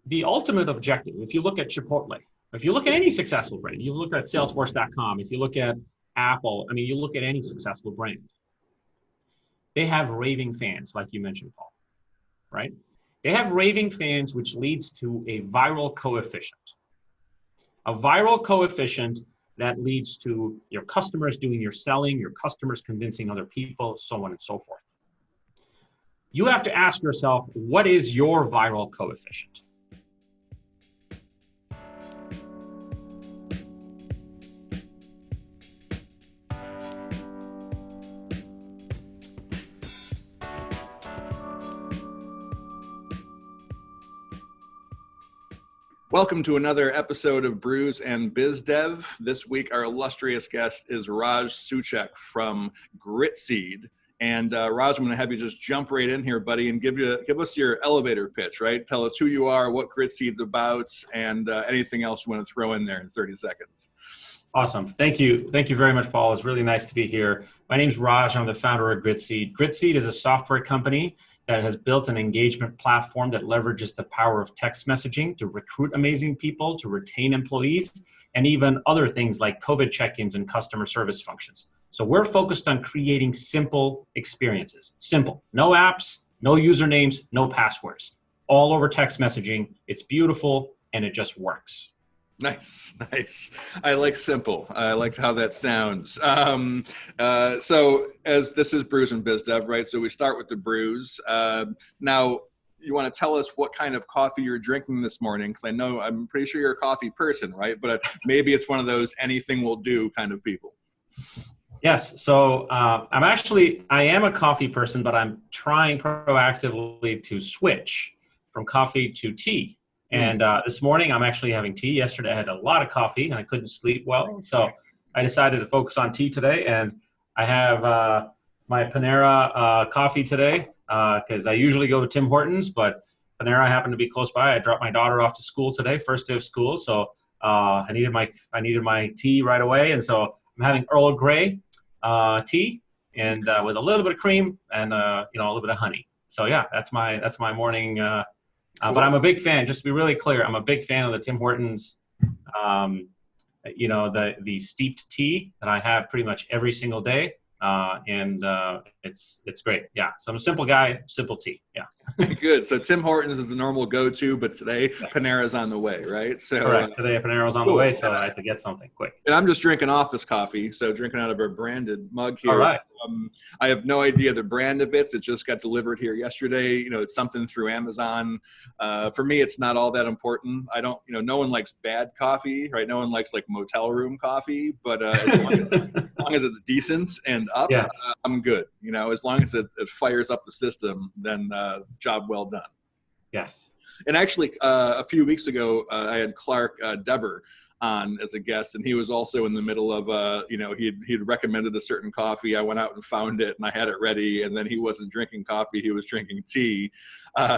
the ultimate objective, if you look at Chipotle, if you look at any successful brand, you look at Salesforce.com, if you look at Apple, I mean, you look at any successful brand, they have raving fans, like you mentioned, Paul, right? They have raving fans, which leads to a viral coefficient. A viral coefficient that leads to your customers doing your selling, your customers convincing other people, so on and so forth. You have to ask yourself, what is your viral coefficient? Welcome to another episode of Brews and BizDev. This week, our illustrious guest is Raj Suchak from Gritseed. And Raj, I'm going to have you just jump right in here, buddy, and give us your elevator pitch, right? Tell us who you are, what Gritseed's about, and anything else you want to throw in there in 30 seconds. Awesome. Thank you. Thank you very much, Paul. It's really nice to be here. My name's Raj. I'm the founder of Gritseed. Gritseed is a software company that has built an engagement platform that leverages the power of text messaging to recruit amazing people, to retain employees, and even other things like COVID check-ins and customer service functions. So we're focused on creating simple experiences. Simple. No apps, no usernames, no passwords. All over text messaging. It's beautiful, and it just works. Nice. I like simple. I like how that sounds. So as this is Brews and BizDev, right? So we start with the brews. Now, you want to tell us what kind of coffee you're drinking this morning? Because I'm pretty sure you're a coffee person, right? But maybe it's one of those anything will do kind of people. Yes. So I am a coffee person, but I'm trying proactively to switch from coffee to tea. And this morning, I'm actually having tea. Yesterday, I had a lot of coffee, and I couldn't sleep well. So I decided to focus on tea today. And I have my Panera coffee today because I usually go to Tim Hortons, but Panera happened to be close by. I dropped my daughter off to school today, first day of school. So I needed my tea right away. And so I'm having Earl Grey tea and with a little bit of cream and a little bit of honey. So yeah, that's my morning. Cool. But I'm a big fan, just to be really clear, I'm a big fan of the Tim Hortons, the steeped tea that I have pretty much every single day. And it's great. Yeah. So I'm a simple guy, simple tea. Yeah. Good. So Tim Hortons is the normal go-to, but today Panera's on the way, right? So correct. Today Panera's on the way, so I had to get something quick. And I'm just drinking office coffee, so drinking out of a branded mug here. All right. I have no idea the brand of it. It just got delivered here yesterday. It's something through Amazon. For me, it's not all that important. I don't, no one likes bad coffee, right? No one likes like motel room coffee, but as long as it's decent and up, yes. I'm good. As long as it fires up the system, then job well done. Yes. And actually, a few weeks ago, I had Clark Dever on as a guest, and he was also in the middle of, he'd recommended a certain coffee. I went out and found it, and I had it ready. And then he wasn't drinking coffee; he was drinking tea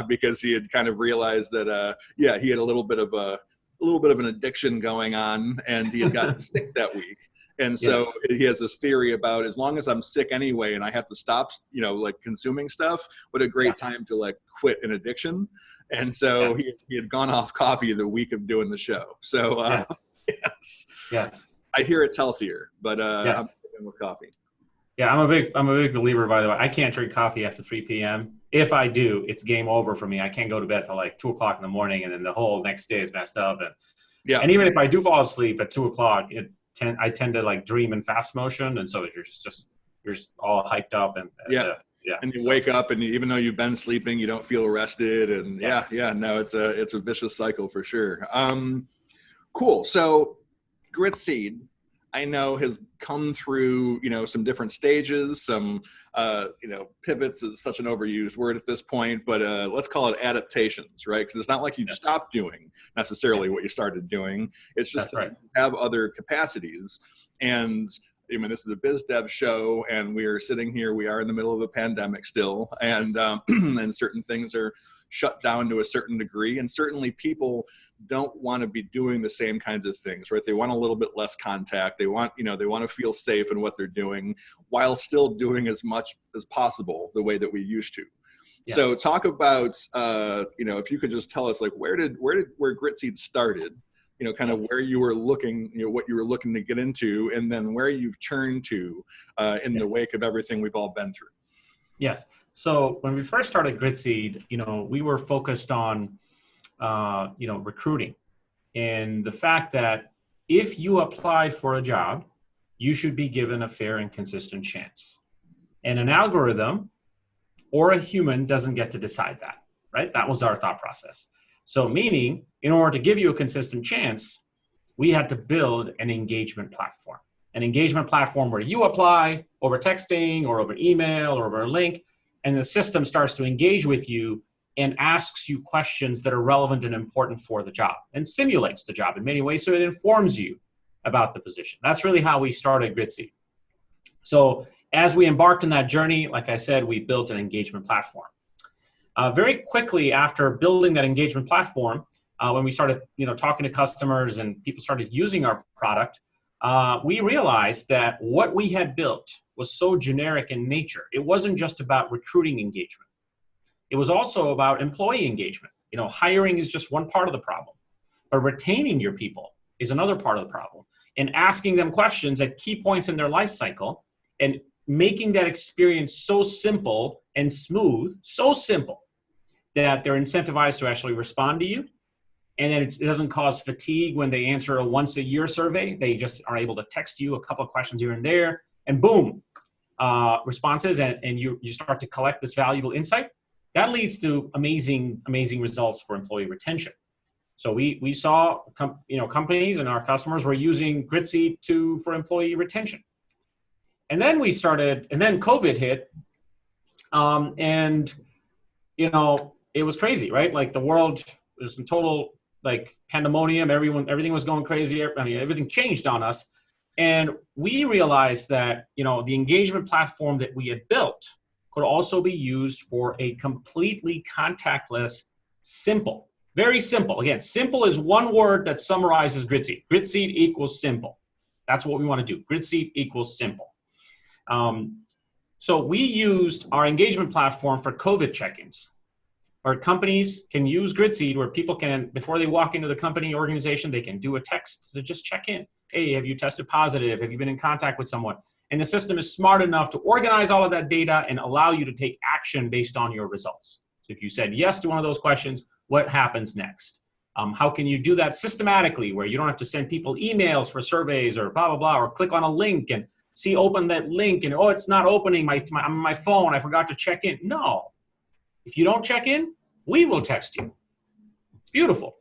because he had kind of realized that, he had a little bit of an addiction going on, and he had gotten sick that week. And so he has this theory about as long as I'm sick anyway and I have to stop, like consuming stuff, what a great time to like quit an addiction. And so he had gone off coffee the week of doing the show. So yes. I hear it's healthier, but I'm sticking with coffee. Yeah, I'm a big believer, by the way. I can't drink coffee after 3 p.m. If I do, it's game over for me. I can't go to bed till like 2 o'clock in the morning, and then the whole next day is messed up. And even if I do fall asleep at 2 o'clock, I tend to like dream in fast motion, and so you're just all hyped up and and you wake up, and even though you've been sleeping, you don't feel rested, and it's a vicious cycle for sure. Cool. So Gritseed, I know, has come through some different stages, some pivots is such an overused word at this point, but let's call it adaptations, right? Because it's not like you've stopped doing necessarily what you started doing. It's just that you have other capacities. And this is a BizDev show, and we are sitting here. We are in the middle of a pandemic still, and and certain things are shut down to a certain degree. And certainly people don't want to be doing the same kinds of things, right? They want a little bit less contact. They want, they want to feel safe in what they're doing while still doing as much as possible the way that we used to. So talk about, if you could just tell us, like, where Gritseed started, kind of where you were looking, what you were looking to get into, and then where you've turned to in the wake of everything we've all been through. Yes. So when we first started Gritseed, we were focused on, recruiting, and the fact that if you apply for a job, you should be given a fair and consistent chance. And an algorithm or a human doesn't get to decide that, right? That was our thought process. So meaning, in order to give you a consistent chance, we had to build an engagement platform. An engagement platform where you apply over texting or over email or over a link, and the system starts to engage with you and asks you questions that are relevant and important for the job and simulates the job in many ways, so it informs you about the position. That's really how we started Gritseed. So as we embarked on that journey, like I said, we built an engagement platform. Very quickly after building that engagement platform, when we started talking to customers and people started using our product, we realized that what we had built was so generic in nature. It wasn't just about recruiting engagement. It was also about employee engagement. Hiring is just one part of the problem, but retaining your people is another part of the problem. And asking them questions at key points in their life cycle and making that experience so simple and smooth, so simple that they're incentivized to actually respond to you. And then it doesn't cause fatigue when they answer a once a year survey. They just are able to text you a couple of questions here and there, and boom, responses, and you start to collect this valuable insight. That leads to amazing results for employee retention. So we saw companies and our customers were using Gritseed for employee retention. And then COVID hit, and it was crazy, right? Like the world was in total pandemonium. Everything was going crazy. Everything changed on us, and we realized that the engagement platform that we had built could also be used for a completely contactless, simple, very simple. Again, simple is one word that summarizes Gritseed. Gritseed equals simple. That's what we want to do. Gritseed equals simple. So we used our engagement platform for COVID check-ins. Or companies can use Gritseed where people can, before they walk into the company organization, they can do a text to just check in. Hey, have you tested positive? Have you been in contact with someone? And the system is smart enough to organize all of that data and allow you to take action based on your results. So if you said yes to one of those questions, what happens next? How can you do that systematically where you don't have to send people emails for surveys or blah, blah, blah, or click on a link and open that link and, oh, it's not opening I'm on my phone. I forgot to check in. No. If you don't check in, we will text you. It's beautiful,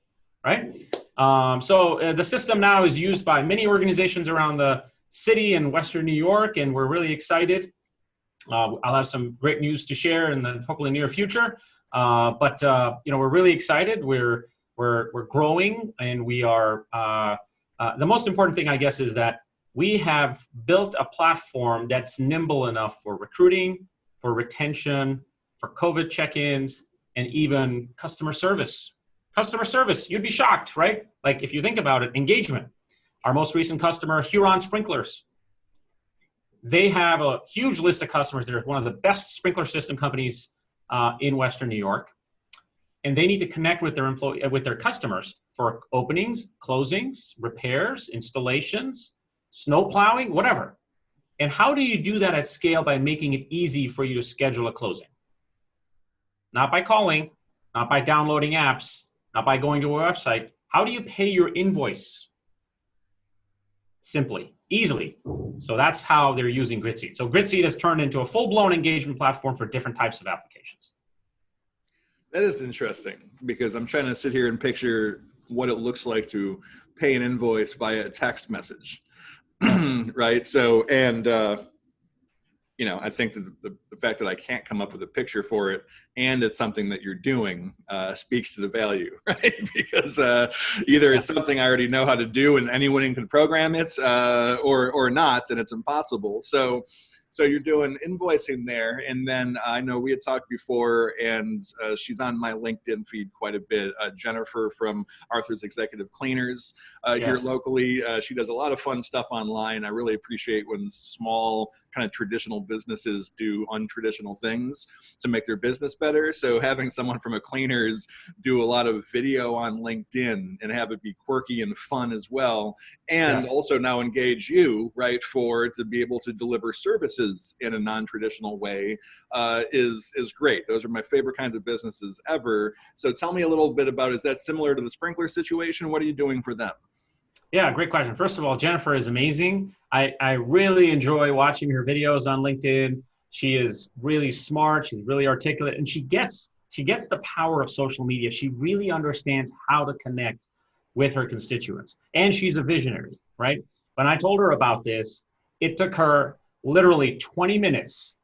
right? So the system now is used by many organizations around the city in Western New York, and we're really excited. I'll have some great news to share in the hopefully near future. But we're really excited. We're growing, and we are. The most important thing, I guess, is that we have built a platform that's nimble enough for recruiting, for retention, for COVID check-ins, and even customer service. Customer service, you'd be shocked, right? Like if you think about it, engagement. Our most recent customer, Huron Sprinklers. They have a huge list of customers. They're one of the best sprinkler system companies in Western New York. And they need to connect with their customers for openings, closings, repairs, installations, snow plowing, whatever. And how do you do that at scale? By making it easy for you to schedule a closing. Not by calling, not by downloading apps, not by going to a website. How do you pay your invoice? Simply, easily. So that's how they're using Gritseed. So Gritseed has turned into a full-blown engagement platform for different types of applications. That is interesting because I'm trying to sit here and picture what it looks like to pay an invoice via a text message, right? So, and I think that the fact that I can't come up with a picture for it and it's something that you're doing speaks to the value, right? Because either it's something I already know how to do and anyone can program it or not, and it's impossible. So So you're doing invoicing there, and then I know we had talked before, and she's on my LinkedIn feed quite a bit. Jennifer from Arthur's Executive Cleaners here locally. She does a lot of fun stuff online. I really appreciate when small kind of traditional businesses do untraditional things to make their business better. So having someone from a cleaners do a lot of video on LinkedIn and have it be quirky and fun as well, and also now engage you, right, to be able to deliver services in a non-traditional way is great. Those are my favorite kinds of businesses ever. So tell me a little bit about, is that similar to the sprinkler situation? What are you doing for them? Yeah, great question. First of all, Jennifer is amazing. I really enjoy watching her videos on LinkedIn. She is really smart. She's really articulate, and she gets the power of social media. She really understands how to connect with her constituents, and she's a visionary, right? When I told her about this, it took her literally 20 minutes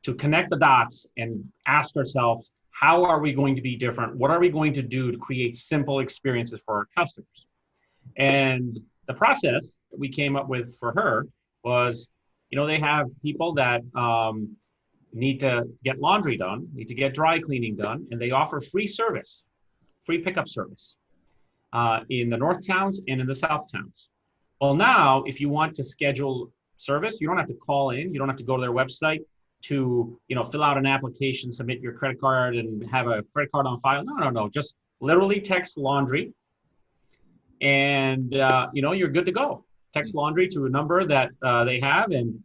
to connect the dots and ask herself, how are we going to be different? What are we going to do to create simple experiences for our customers? And the process that we came up with for her was, they have people that need to get laundry done, need to get dry cleaning done, and they offer free pickup service in the north towns and in the south towns. Well, now, if you want to schedule service, you don't have to call in, you don't have to go to their website to, fill out an application, submit your credit card, and have a credit card on file. No. Just literally text laundry, and you're good to go. Text laundry to a number that they have, and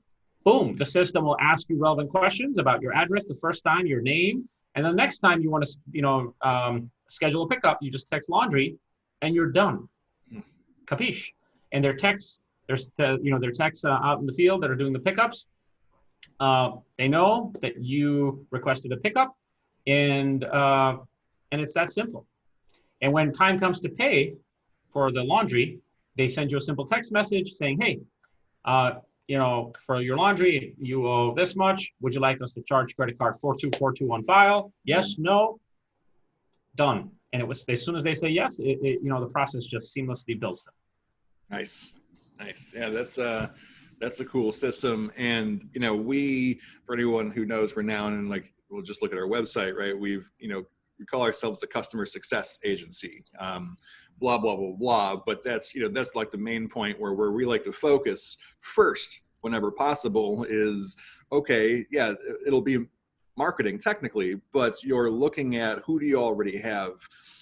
boom, the system will ask you relevant questions about your address the first time, your name, and the next time you want to schedule a pickup, you just text laundry, and you're done. Capiche? And their techs, their techs out in the field that are doing the pickups, they know that you requested a pickup, and it's that simple. And when time comes to pay for the laundry, they send you a simple text message saying, hey, for your laundry, you owe this much. Would you like us to charge credit card 4242 on file? Yes, no, done. And it was, as soon as they say yes, the process just seamlessly builds them. Nice. Yeah, that's a cool system. And, for anyone who knows Renoun, and we'll just look at our website, right? We call ourselves the customer success agency, blah, blah, blah, blah. But that's like the main point where we like to focus first, whenever possible, is, okay, yeah, it'll be marketing technically, but you're looking at who do you already have,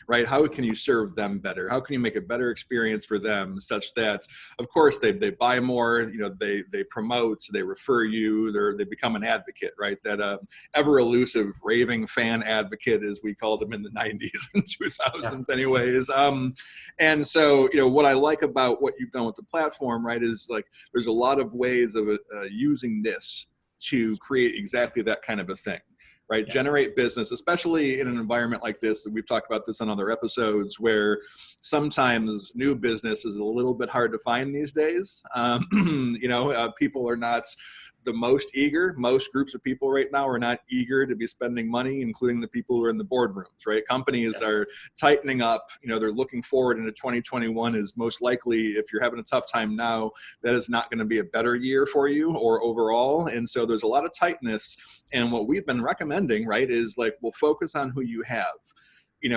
right? How can you serve them better? How can you make a better experience for them such that, of course, they buy more, they promote, they refer you, they become an advocate, right? That ever elusive raving fan advocate, as we called them in the 90s and 2000s anyways. And so, what I like about what you've done with the platform, right, is there's a lot of ways of using this to create exactly that kind of a thing, right? Yeah. Generate business, especially in an environment like this, that we've talked about this on other episodes, where sometimes new business is a little bit hard to find these days. People are not the most eager. Most groups of people right now are not eager to be spending money, including the people who are in the boardrooms, right? Companies are tightening up. They're looking forward into 2021 is most likely, if you're having a tough time now, that is not going to be a better year for you or overall. And so there's a lot of tightness. And what we've been recommending, right, is we'll focus on who you have.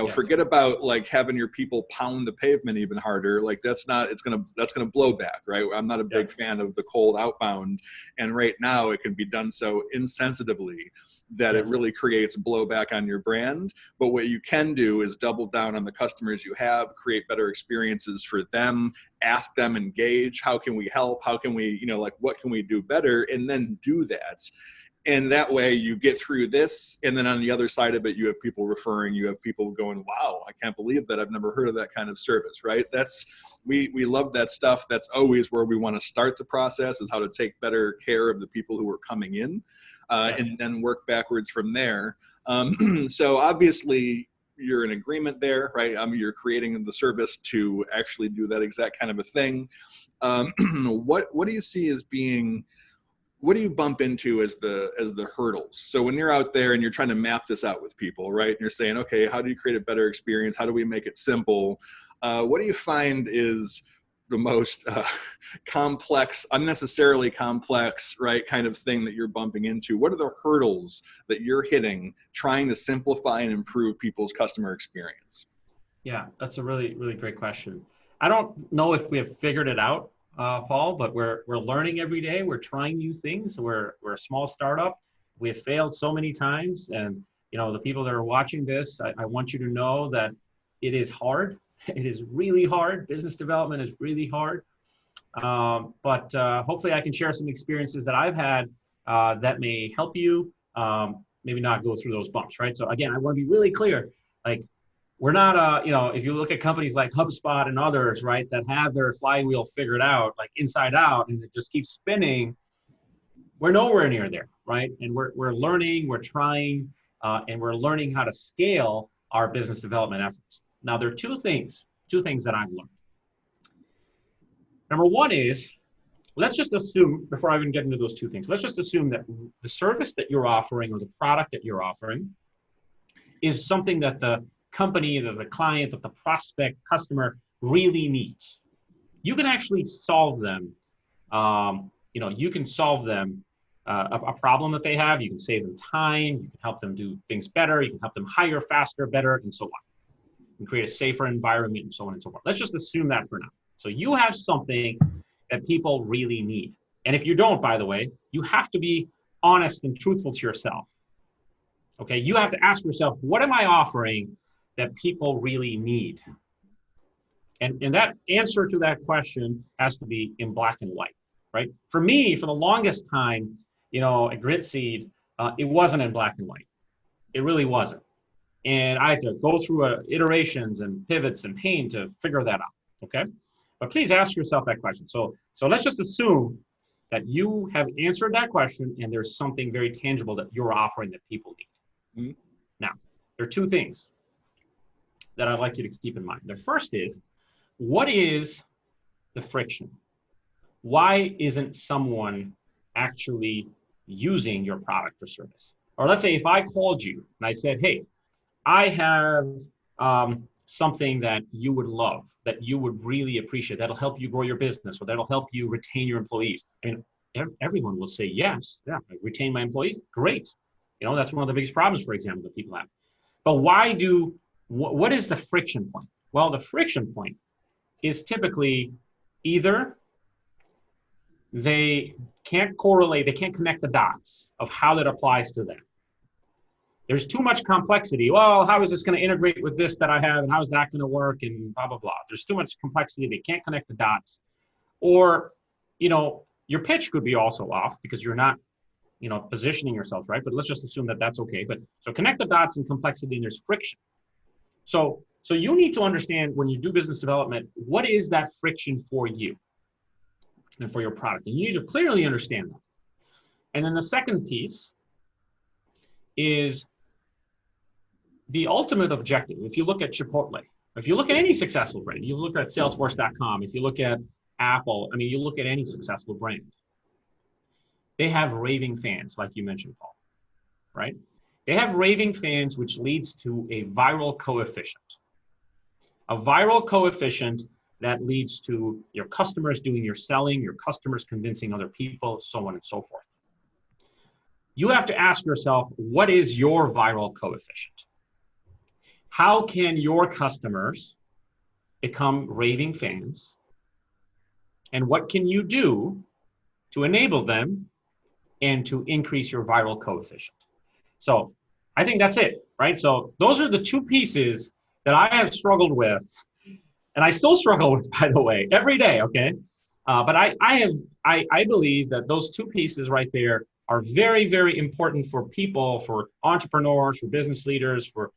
Forget about having your people pound the pavement even harder. That's gonna blow back, right? I'm not a big fan of the cold outbound, and right now it can be done so insensitively that it really creates blowback on your brand. But what you can do is double down on the customers you have, create better experiences for them, ask them, engage. How can we help? How can we, what can we do better? And then do that. And that way you get through this, and then on the other side of it, you have people referring, you have people going, wow, I can't believe that. I've never heard of that kind of service, right? We love that stuff. That's always where we want to start the process, is how to take better care of the people who are coming in, and then work backwards from there. So obviously you're in agreement there, right? You're creating the service to actually do that exact kind of a thing. What do you see as being, what do you bump into as the hurdles? So when you're out there and you're trying to map this out with people, right? And you're saying, okay, how do you create a better experience? How do we make it simple? What do you find is the most complex, unnecessarily complex, right, kind of thing that you're bumping into? What are the hurdles that you're hitting trying to simplify and improve people's customer experience? Yeah, that's a really, really great question. I don't know if we have figured it out, Paul, but we're learning every day. We're trying new things. We're a small startup. We have failed so many times, and the people that are watching this, I want you to know that it is hard. It is really hard. Business development is really hard. But hopefully I can share some experiences that I've had that may help you maybe not go through those bumps, right? So again, I want to be really clear. Like, we're not, if you look at companies like HubSpot and others, right, that have their flywheel figured out, like inside out, and it just keeps spinning, we're nowhere near there, right? And we're learning, we're trying, and we're learning how to scale our business development efforts. Now, there are two things that I've learned. Number one is, let's just assume, before I even get into those two things, let's just assume that the service that you're offering or the product that you're offering is something that the company, that the client, that the prospect, customer really needs. You can actually solve them. You can solve them a problem that they have. You can save them time. You can help them do things better. You can help them hire faster, better, and so on. And create a safer environment and so on and so forth. Let's just assume that for now. So you have something that people really need. And if you don't, by the way, you have to be honest and truthful to yourself. Okay, you have to ask yourself, what am I offering that people really need? And that answer to that question has to be in black and white, right? For me, for the longest time, at Gritseed, it wasn't in black and white. It really wasn't. And I had to go through iterations and pivots and pain to figure that out, okay? But please ask yourself that question. So let's just assume that you have answered that question and there's something very tangible that you're offering that people need. Mm-hmm. Now, there are two things that I'd like you to keep in mind. The first is, what is the friction? Why isn't someone actually using your product or service? Or let's say if I called you and I said, hey, I have something that you would love, that you would really appreciate, that'll help you grow your business, or that'll help you retain your employees. I mean, everyone will say yes. Yeah, I retain my employees. Great. That's one of the biggest problems, for example, that people have. But what is the friction point? Well, the friction point is typically either they can't correlate, they can't connect the dots of how that applies to them. There's too much complexity. Well, how is this going to integrate with this that I have, and how is that going to work, and blah, blah, blah. There's too much complexity. They can't connect the dots. Or, your pitch could be also off because you're not, positioning yourself right. But let's just assume that that's okay. But so connect the dots and complexity, and there's friction. So you need to understand when you do business development, what is that friction for you and for your product? And you need to clearly understand that. And then the second piece is the ultimate objective. If you look at Chipotle, if you look at any successful brand, you look at Salesforce.com, if you look at Apple, you look at any successful brand, they have raving fans, like you mentioned, Paul, right? They have raving fans, which leads to a viral coefficient. A viral coefficient that leads to your customers doing your selling, your customers convincing other people, so on and so forth. You have to ask yourself, what is your viral coefficient? How can your customers become raving fans? And what can you do to enable them and to increase your viral coefficient? So I think that's it, right? So those are the two pieces that I have struggled with, and I still struggle with, by the way, every day, okay? But I believe that those two pieces right there are very, very important for people, for entrepreneurs, for business leaders, for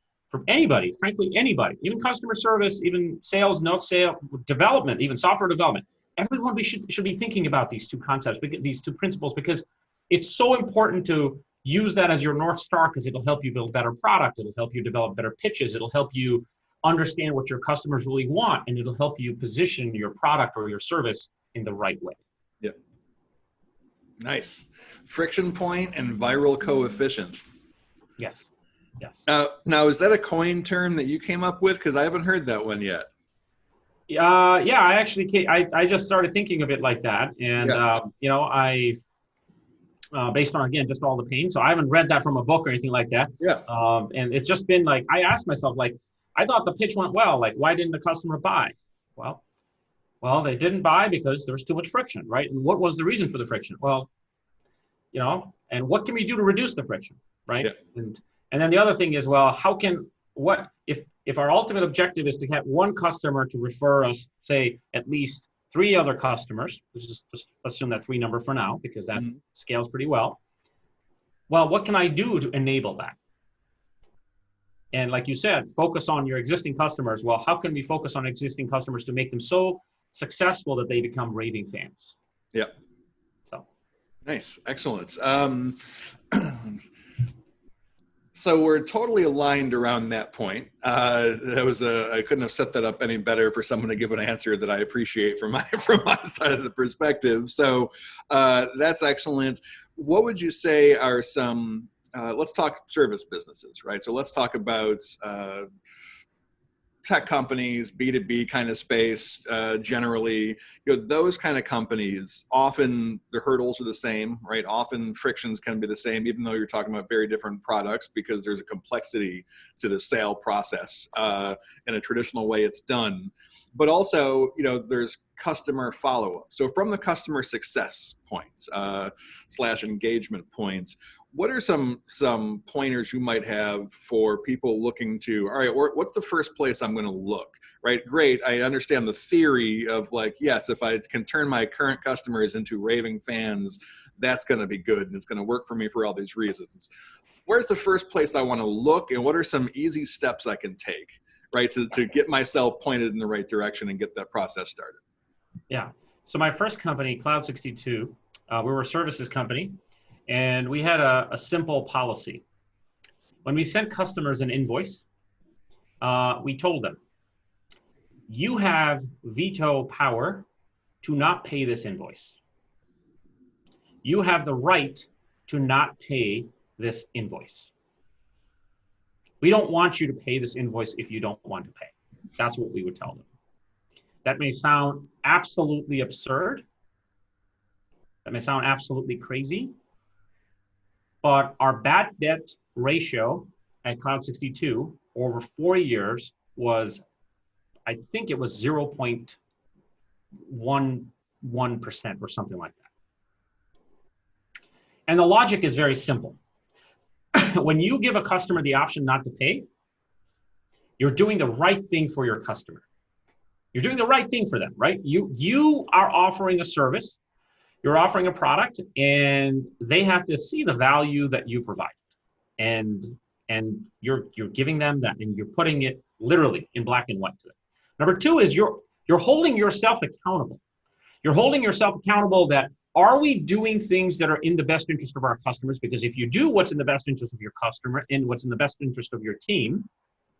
anybody, frankly, anybody, even customer service, even sales, no sale, development, even software development. Everyone should be thinking about these two concepts, these two principles, because it's so important to use that as your North Star, because it'll help you build better product. It'll help you develop better pitches. It'll help you understand what your customers really want, and it'll help you position your product or your service in the right way. Yep. Nice. Friction point and viral coefficient. Yes. Yes. Now, is that a coin term that you came up with? Because I haven't heard that one yet. Yeah, I actually, I just started thinking of it like that. And, Yeah. based on, again, just all the pain. So I haven't read that from a book or anything like that. Yeah. And it's just been like, I asked myself, like, I thought the pitch went well. Like, why didn't the customer buy? Well, they didn't buy because there's too much friction, right? And what was the reason for the friction? Well, and what can we do to reduce the friction, right? Yeah. And then the other thing is, well, what if our ultimate objective is to have one customer to refer us, say, at least 3 other customers, just assume that 3 number for now, because that scales pretty well. Well, what can I do to enable that? And like you said, focus on your existing customers. Well, how can we focus on existing customers to make them so successful that they become raving fans? Yeah. So. Nice. Excellent. So we're totally aligned around that point. I couldn't have set that up any better for someone to give an answer that I appreciate from my side of the perspective. So that's excellent. What would you say are some, let's talk service businesses, right? So let's talk about tech companies, B2B kind of space, generally, those kind of companies, often the hurdles are the same, right? Often frictions can be the same, even though you're talking about very different products, because there's a complexity to the sale process. In a traditional way it's done. But also, there's customer follow-up. So from the customer success points, / engagement points, what are some pointers you might have for people looking to, all right, what's the first place I'm going to look, right? Great. I understand the theory of, like, yes, if I can turn my current customers into raving fans, that's going to be good. And it's going to work for me for all these reasons. Where's the first place I want to look, and what are some easy steps I can take, right, to get myself pointed in the right direction and get that process started? Yeah. So my first company, Cloud62, we were a services company. And we had a simple policy. When we sent customers an invoice, we told them, you have veto power to not pay this invoice. You have the right to not pay this invoice. We don't want you to pay this invoice if you don't want to pay. That's what we would tell them. That may sound absolutely absurd. That may sound absolutely crazy. But our bad debt ratio at Cloud62 over 4 years was, I think it was 0.11% or something like that. And the logic is very simple. When you give a customer the option not to pay, you're doing the right thing for your customer. You're doing the right thing for them, right? You are offering a service. You're offering a product, and they have to see the value that you provide, and you're giving them that, and you're putting it literally in black and white to them. Number 2 is you're holding yourself accountable. You're holding yourself accountable that, are we doing things that are in the best interest of our customers? Because if you do what's in the best interest of your customer and what's in the best interest of your team,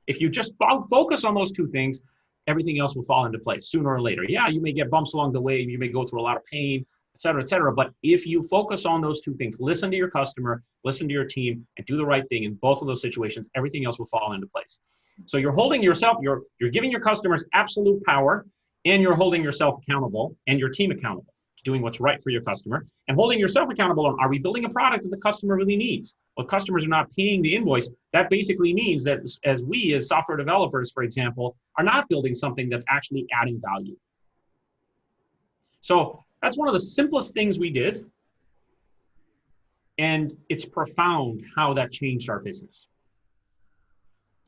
if you just focus on those 2 things, everything else will fall into place sooner or later. Yeah, you may get bumps along the way, you may go through a lot of pain, et cetera, et cetera. But if you focus on those 2 things, listen to your customer, listen to your team, and do the right thing in both of those situations, everything else will fall into place. So you're holding yourself, you're giving your customers absolute power, and you're holding yourself accountable and your team accountable to doing what's right for your customer, and holding yourself accountable on, are we building a product that the customer really needs? Well, customers are not paying the invoice. That basically means that as we, as software developers, for example, are not building something that's actually adding value. So that's one of the simplest things we did. And it's profound how that changed our business.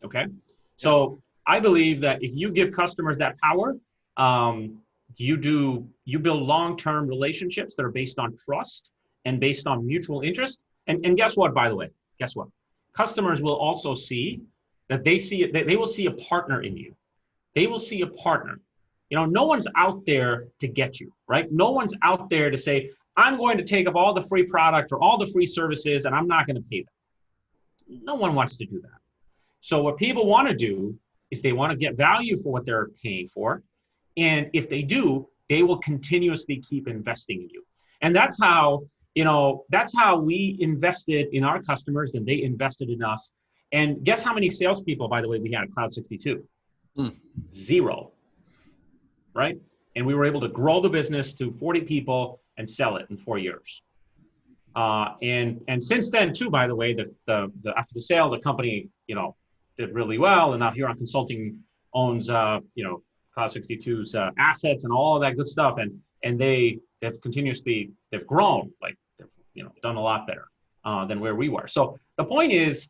Okay? So I believe that if you give customers that power, you build long-term relationships that are based on trust and based on mutual interest. And guess what, by the way? Guess what? Customers will also see that they will see a partner in you. They will see a partner. No one's out there to get you, right? No one's out there to say, I'm going to take up all the free product or all the free services and I'm not going to pay them. No one wants to do that. So what people want to do is they want to get value for what they're paying for. And if they do, they will continuously keep investing in you. And that's how we invested in our customers and they invested in us. And guess how many salespeople, by the way, we had at Cloud62? 0. right? And we were able to grow the business to 40 people and sell it in 4 years. And since then too, by the way, the after the sale, the company, did really well. And now Huron Consulting owns, Cloud 62's assets and all of that good stuff. And they've grown, like they've done a lot better than where we were. So the point is,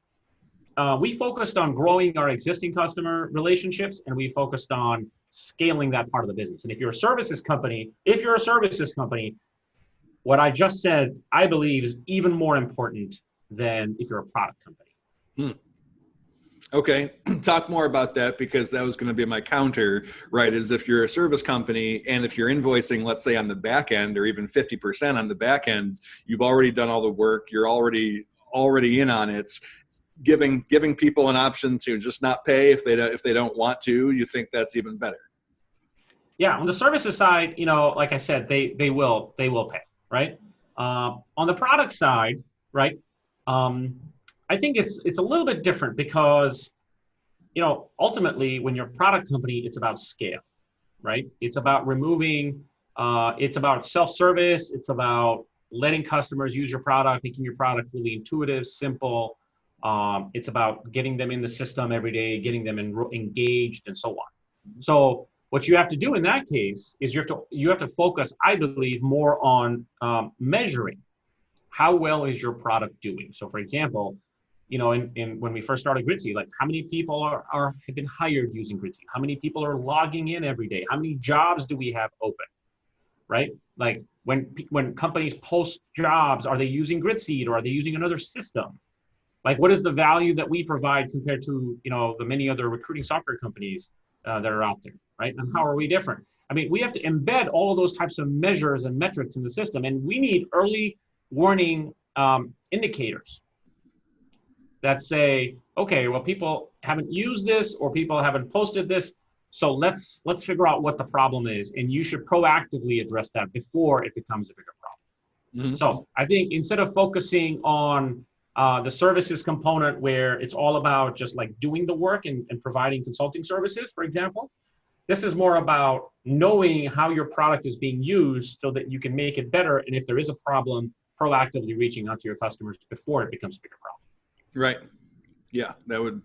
we focused on growing our existing customer relationships, and we focused on scaling that part of the business. And if you're a services company, what I just said, I believe, is even more important than if you're a product company. Okay, talk more about that, because that was going to be my counter, right? Is if you're a service company and if you're invoicing, let's say on the back end, or even 50% on the back end, you've already done all the work, you're already in on it. Giving people an option to just not pay if they don't want to, you think that's even better? Yeah, on the services side, like I said, they will pay, right? On the product side, right? I think it's a little bit different because, ultimately when you're a product company, it's about scale, right? It's about it's about self-service. It's about letting customers use your product, making your product really intuitive, simple. It's about getting them in the system every day, getting them engaged, and so on. So what you have to do in that case is you have to focus, I believe, more on measuring how well is your product doing. So, for example, when we first started Gritseed, like how many people have been hired using Gritseed? How many people are logging in every day? How many jobs do we have open? Right? Like when companies post jobs, are they using Gritseed or are they using another system? Like, what is the value that we provide compared to, the many other recruiting software companies that are out there, right? And how are we different? I mean, we have to embed all of those types of measures and metrics in the system, and we need early warning indicators that say, okay, well, people haven't used this or people haven't posted this, so let's figure out what the problem is, and you should proactively address that before it becomes a bigger problem. So I think instead of focusing on the services component where it's all about just like doing the work and providing consulting services, for example, this is more about knowing how your product is being used so that you can make it better. And if there is a problem, proactively reaching out to your customers before it becomes a bigger problem. Right. Yeah, that would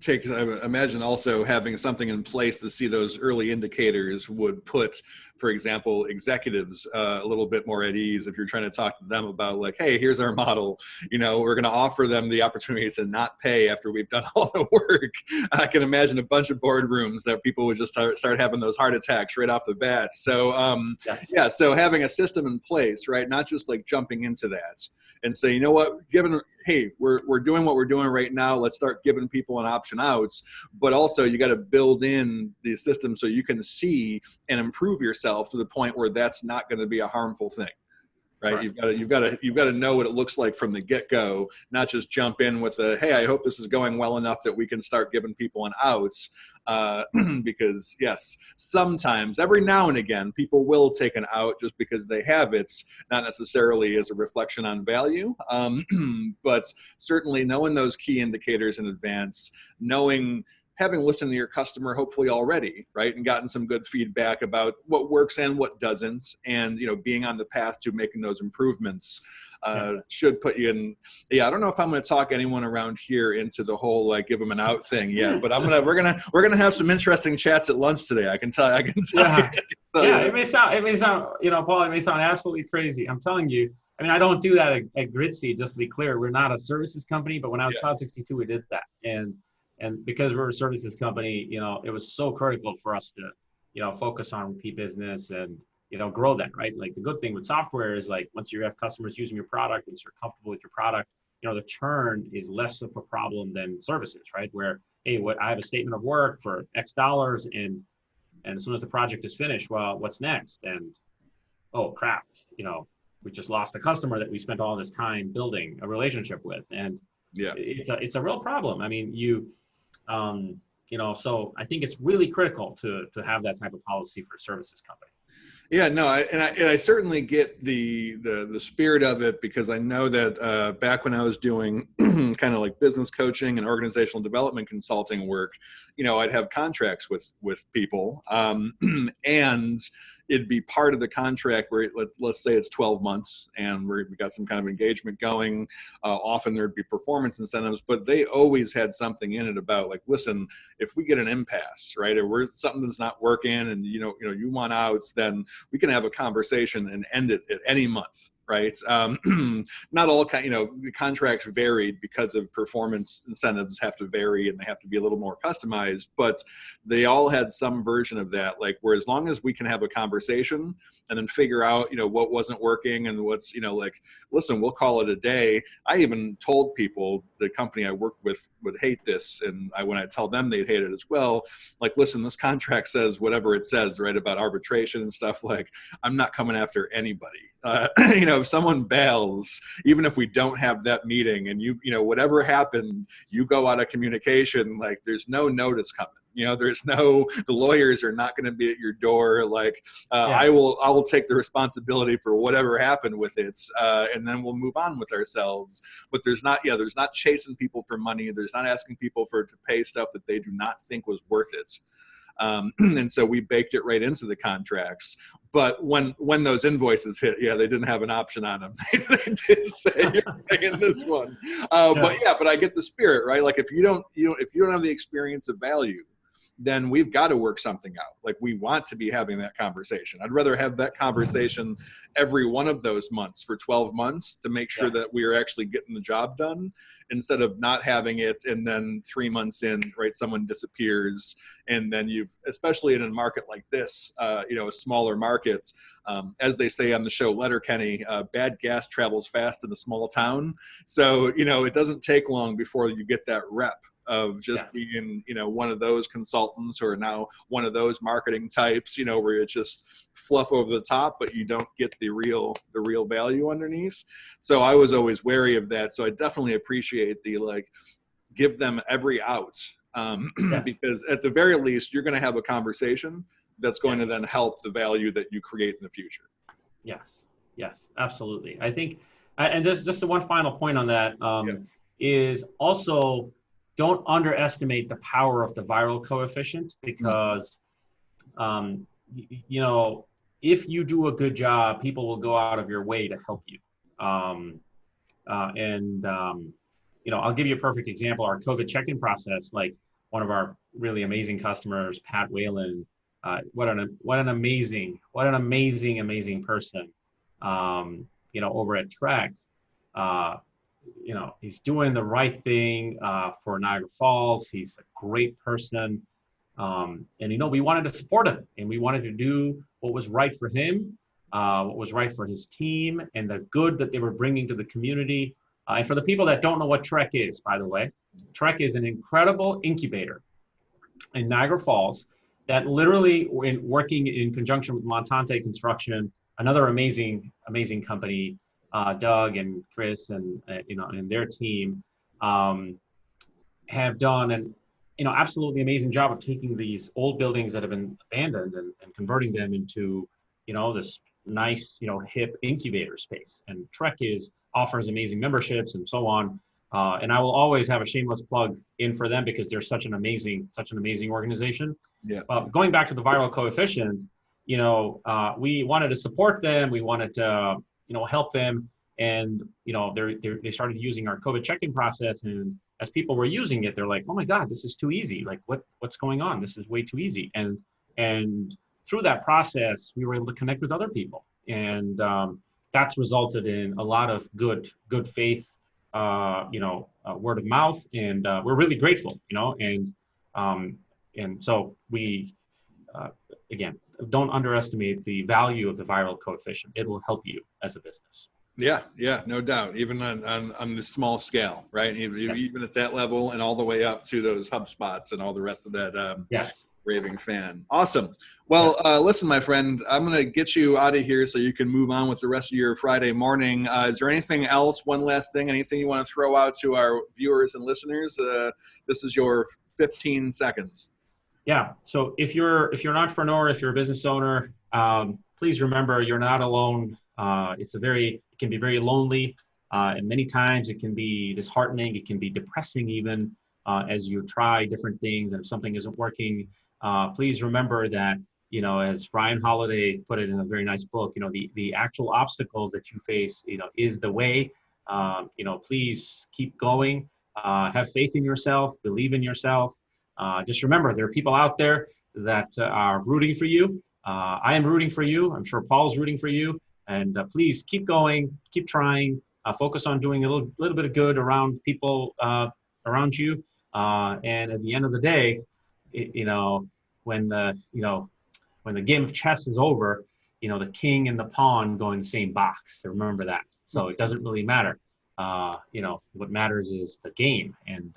take, I would imagine also having something in place to see those early indicators would put, for example, executives a little bit more at ease if you're trying to talk to them about like, hey, here's our model. We're going to offer them the opportunity to not pay after we've done all the work. I can imagine a bunch of boardrooms that people would just start having those heart attacks right off the bat. So, yeah, so having a system in place, right? Not just like jumping into that and say, you know what, hey, we're doing what we're doing right now. Let's start giving people an option out. But also you got to build in the system so you can see and improve yourself to the point where that's not going to be a harmful thing. Right. Right. You've got to know what it looks like from the get-go, not just jump in with hey, I hope this is going well enough that we can start giving people an outs. Because yes, sometimes every now and again, people will take an out just because they have it, not necessarily as a reflection on value. But certainly knowing those key indicators in advance, having listened to your customer hopefully already, right, and gotten some good feedback about what works and what doesn't, and being on the path to making those improvements should put you in. Yeah, I don't know if I'm going to talk anyone around here into the whole like give them an out thing yet, but we're gonna have some interesting chats at lunch today. I can tell you. Yeah, it may sound Paul, it may sound absolutely crazy. I'm telling you. I mean, I don't do that at Gritseed. Just to be clear, we're not a services company, but when I was Cloud 62, we did that, and because we're a services company, it was so critical for us to, focus on repeat business and, grow that, right? Like the good thing with software is like, once you have customers using your product, once you're comfortable with your product, the churn is less of a problem than services, right? Where, hey, I have a statement of work for X dollars and as soon as the project is finished, well, what's next? And, oh crap, we just lost a customer that we spent all this time building a relationship with. And it's a real problem. I mean, so I think it's really critical to have that type of policy for a services company. Yeah, no, I certainly get the spirit of it, because I know that back when I was doing kind of like business coaching and organizational development consulting work, I'd have contracts with people, and it'd be part of the contract where let's say it's 12 months and we got some kind of engagement going. Often there'd be performance incentives, but they always had something in it about like, listen, if we get an impasse, right, or something that's not working, and you want outs, then we can have a conversation and end it at any month, right? Not all the contracts varied because of performance incentives have to vary and they have to be a little more customized, but they all had some version of that, like where as long as we can have a conversation and then figure out what wasn't working and what's like, listen, we'll call it a day. I even told people the company I worked with would hate this, and when I tell them they'd hate it as well, like, listen, this contract says whatever it says, right, about arbitration and stuff. Like, I'm not coming after anybody. If someone bails, even if we don't have that meeting, and whatever happened, you go out of communication, like there's no notice coming. The lawyers are not going to be at your door. Like, I will take the responsibility for whatever happened with it, and then we'll move on with ourselves. But there's not chasing people for money. There's not asking people to pay stuff that they do not think was worth it. And so we baked it right into the contracts. But when those invoices hit, they didn't have an option on them. They did say you're paying this one. But I get the spirit, right? Like, if you don't have the experience of value, then we've got to work something out. Like, we want to be having that conversation. I'd rather have that conversation every one of those months for 12 months to make sure that we are actually getting the job done, instead of not having it and then 3 months in, right, someone disappears, and then especially in a market like this, a smaller market, as they say on the show Letterkenny, bad gas travels fast in a small town. So, it doesn't take long before you get that rep of just being, one of those consultants, or now one of those marketing types, where it's just fluff over the top, but you don't get the real value underneath. So I was always wary of that. So I definitely appreciate the, like, give them every out, because at the very least, you're going to have a conversation that's going to then help the value that you create in the future. Yes, absolutely. I think, and just the one final point on that, is also, don't underestimate the power of the viral coefficient, because, if you do a good job, people will go out of your way to help you. I'll give you a perfect example. Our COVID check-in process, like one of our really amazing customers, Pat Whalen, what an amazing person, over at Trek. He's doing the right thing for Niagara Falls. He's a great person. And we wanted to support him, and we wanted to do what was right for him, what was right for his team, and the good that they were bringing to the community. And for the people that don't know what Trek is, by the way, Trek is an incredible incubator in Niagara Falls that literally, working in conjunction with Montante Construction, another amazing company, Doug and Chris and their team, have done an absolutely amazing job of taking these old buildings that have been abandoned and converting them into this nice hip incubator space. And Trek offers amazing memberships and so on. And I will always have a shameless plug in for them, because they're such an amazing organization. Yeah. Going back to the viral coefficient, we wanted to support them. We wanted to help them. And, they started using our COVID check-in process. And as people were using it, they're like, oh my God, this is too easy. Like, what's going on? This is way too easy. And through that process, we were able to connect with other people. And that's resulted in a lot of good faith, word of mouth. And we're really grateful, and so we, again, don't underestimate the value of the viral coefficient. It will help you as a business. Yeah, no doubt. Even on the small scale, right? Even at that level, and all the way up to those HubSpots and all the rest of that. Raving fan. Awesome. Well, listen, my friend, I'm going to get you out of here so you can move on with the rest of your Friday morning. Is there anything else? One last thing, anything you want to throw out to our viewers and listeners? This is your 15 seconds. Yeah. So if you're an entrepreneur, if you're a business owner, please remember you're not alone. It can be very lonely, and many times it can be disheartening. It can be depressing even as you try different things, and if something isn't working, please remember that as Ryan Holiday put it in a very nice book, the actual obstacles that you face, is the way. Please keep going. Have faith in yourself. Believe in yourself. Just remember, there are people out there that are rooting for you. I am rooting for you. I'm sure Paul's rooting for you. And please keep going, keep trying. Focus on doing a little bit of good around people around you. And at the end of the day, when the game of chess is over, the king and the pawn go in the same box. So remember that. So it doesn't really matter. What matters is the game. And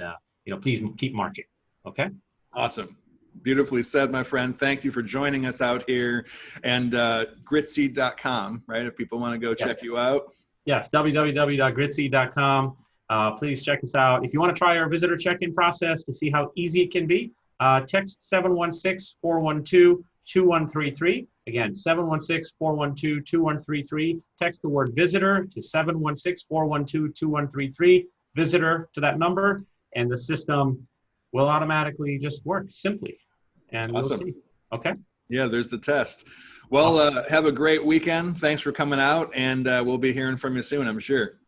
please keep marching. Okay. Awesome. Beautifully said, my friend. Thank you for joining us out here. And gritseed.com, right? If people want to go check you out. Yes, www.gritseed.com. Please check us out. If you want to try our visitor check-in process to see how easy it can be, text 716-412-2133. Again, 716-412-2133. Text the word visitor to 716-412-2133. Visitor to that number, and the system will automatically just work simply. And awesome. We'll see. Okay? Yeah, there's the test. Well, awesome. Have a great weekend. Thanks for coming out, and we'll be hearing from you soon, I'm sure.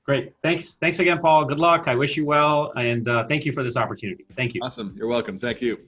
Great. Thanks again, Paul. Good luck. I wish you well, and thank you for this opportunity. Thank you. Awesome. You're welcome. Thank you.